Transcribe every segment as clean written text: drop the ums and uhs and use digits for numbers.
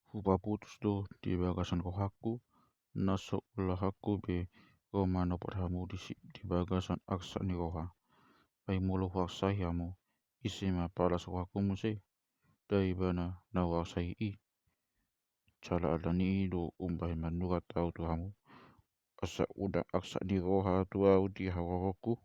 Hupaputus do di bagasan ko haku nasok ulah haku be ko mana hamu di bagasan aksa ni koha ai mulu waksa hamu isi ma palas ko haku muse dai bana na waksa i cala alani do umbah manuka tau tu hamu asa udah aksa ni koha tu au di hawaku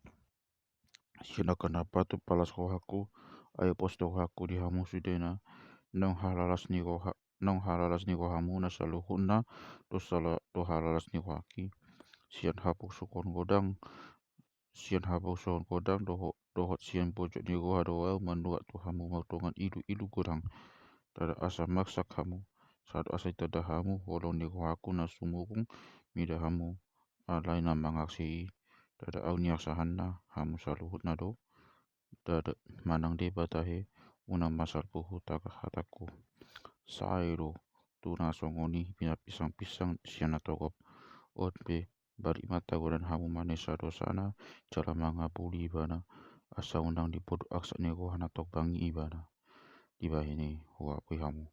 sina kenapa tu palas ko haku ai posto haku di hamu sudena nong halalas ni koha nong halalas ni kohamu na saluhuna to halalas ni kohaki sian hapuk sukon godang sian hapuk sukon godang dohot sian pojok ni koha doa manduak tu hamu mautongan ilu godang tada asa maksa kamu saat asa tada hamu holong ni kohaku na sumurung mida hamu alai na mangaksi tada au niak sahana hamu saluhut na do tada manang de batahe unang masal puhu taka hataku sairo tuna songoni pina pisang-pisang siana togop otbe bari mata godan hamu manesa dosana cara mangabuli bana asa undang di podo aksa nego hana tok bangi ibana ibahini huwa kui hamu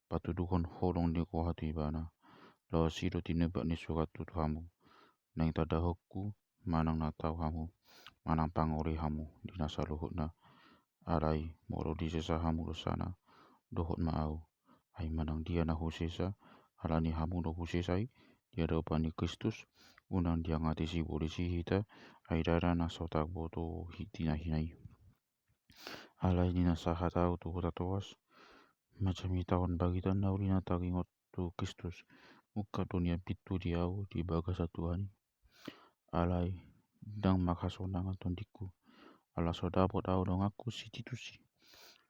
patu dukon holong nego hatu ibana lo sido tinebak ni surat tu hamu nang tada hokku manang na tau hamu manang pangori hamu dinasa luhut na alai moro di sesa hamu dosana dohot maau ai manang dia na husesa alani hamu no husesai dia dopani Kristus unang dia ngati si polisi hita ai dara na sotak boto hitina hinai alai nina saha tau tu kota toas macam itawan bagitan naurina tagingot tu Kristus muka dunia pitu diau di bagasa Tuhan alai dang makasonangan tondiku ala sodapot au dong aku situsi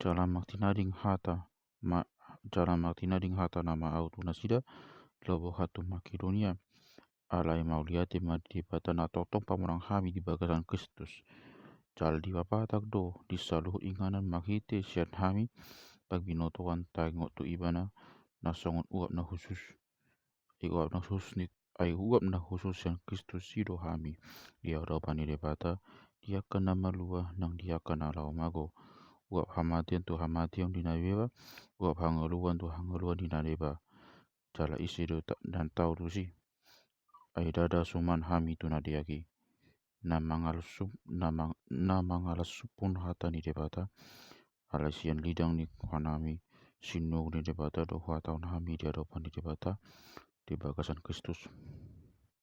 jalan maktinading hata jalan maktinading hata nama au tunasida lobo hatu Makedonia alai mauliati madi batan atau tong pamorang hami di bagasan Kristus jal di papatak do di saluhut inganan maghite sian hami pagbinotoan taingot tu ibana nasongon uap na khusus uap na khusus ni ai uap na khusus yang Kristus sido hami dia robani debata dia kena malua nang dia kena lau mago uap hamatian tu hamatian di nabeba uap hangeluan tu hangeluan di nabeba jala isi do dan tau tu si ai dada suman hami tu nadiaki na mangalas supun hata ni debata alasian lidang ni hanami sinu ni debata do hata hami dia dopan di debata di bagasan Kristus